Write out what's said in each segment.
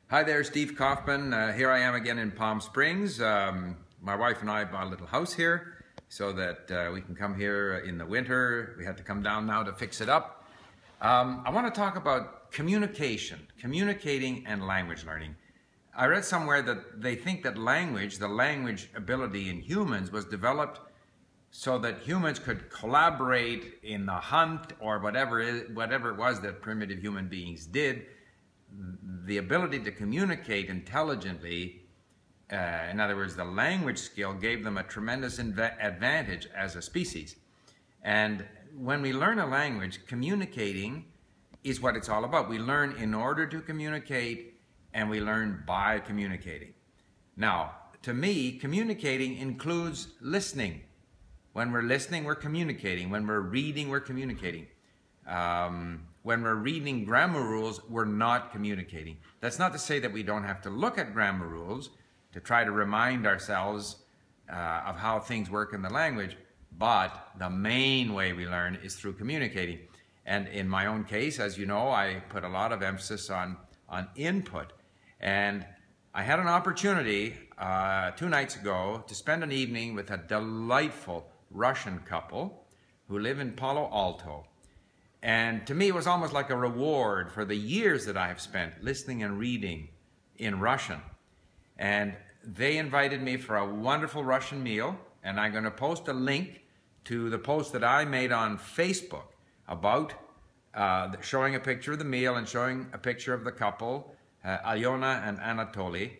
Hi there, Steve Kaufman. Here I am again in Palm Springs. My wife and I bought a little house here so that we can come here in the winter. We had to come down now to fix it up. I want to talk about communicating and language learning. I read somewhere that they think that the language ability in humans was developed so that humans could collaborate in the hunt or whatever it was that primitive human beings did. The ability to communicate intelligently, in other words, the language skill, gave them a tremendous advantage as a species. And when we learn a language, communicating is what it's all about. We learn in order to communicate, and we learn by communicating. Now, to me, communicating includes listening. When we're listening, we're communicating. When we're reading, we're communicating. When we're reading grammar rules, we're not communicating. That's not to say that we don't have to look at grammar rules to try to remind ourselves of how things work in the language, but the main way we learn is through communicating. And in my own case, as you know, I put a lot of emphasis on input. And I had an opportunity 2 nights ago to spend an evening with a delightful Russian couple who live in Palo Alto. And to me, it was almost like a reward for the years that I have spent listening and reading in Russian. And they invited me for a wonderful Russian meal, and I'm going to post a link to the post that I made on Facebook about showing a picture of the meal and showing a picture of the couple, Alyona and Anatoly.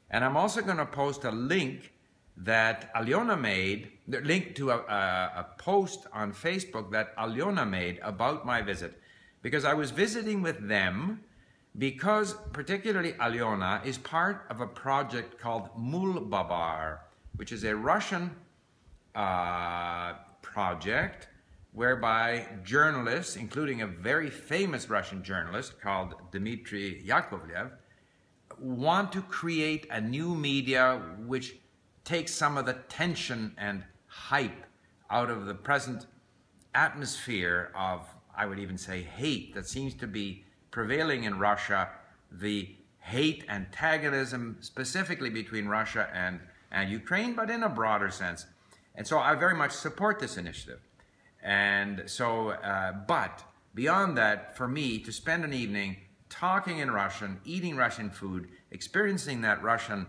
And I'm also going to post a link that Alyona made, the link to a post on Facebook that Alyona made about my visit. Because I was visiting with them because particularly Alyona is part of a project called Mulbabar, which is a Russian project whereby journalists, including a very famous Russian journalist called Dmitry Yakovlev, want to create a new media which takes some of the tension and hype out of the present atmosphere of, I would even say, hate that seems to be prevailing in Russia, the hate antagonism specifically between Russia and Ukraine, but in a broader sense. And so I very much support this initiative. And so, but beyond that, for me to spend an evening talking in Russian, eating Russian food, experiencing that Russian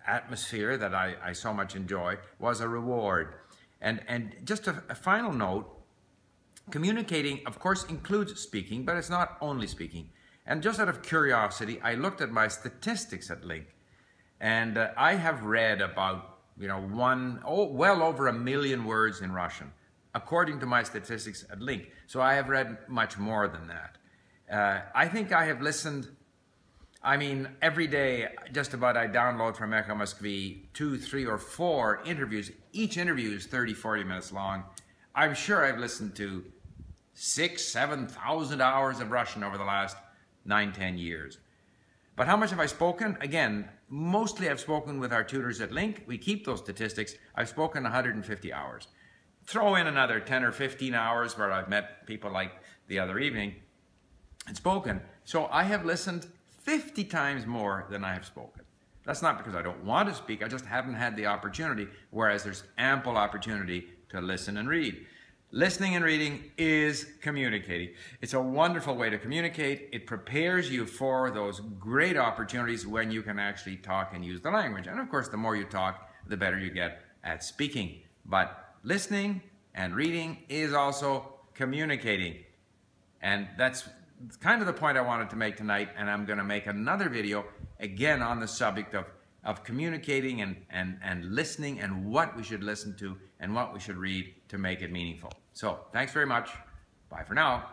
atmosphere that I so much enjoy was a reward. And just a final note, communicating of course includes speaking, but it's not only speaking. And just out of curiosity, I looked at my statistics at Link, and I have read about well over 1 million words in Russian, according to my statistics at Link. So I have read much more than that. I think I have listened, every day, just about I download from Echo Moskvy 2, 3, or 4 interviews. Each interview is 30, 40 minutes long. I'm sure I've listened to 6,000, 7,000 hours of Russian over the last 9, 10 years. But how much have I spoken? Again, mostly I've spoken with our tutors at Link. We keep those statistics. I've spoken 150 hours. Throw in another 10 or 15 hours where I've met people like the other evening and spoken. So I have listened 50 times more than I have spoken. That's not because I don't want to speak, I just haven't had the opportunity, whereas there's ample opportunity to listen and read. Listening and reading is communicating. It's a wonderful way to communicate. It prepares you for those great opportunities when you can actually talk and use the language. And of course, the more you talk, the better you get at speaking. But listening and reading is also communicating. And that's kind of the point I wanted to make tonight, and I'm going to make another video again on the subject of communicating and listening and what we should listen to and what we should read to make it meaningful. So thanks very much. Bye for now.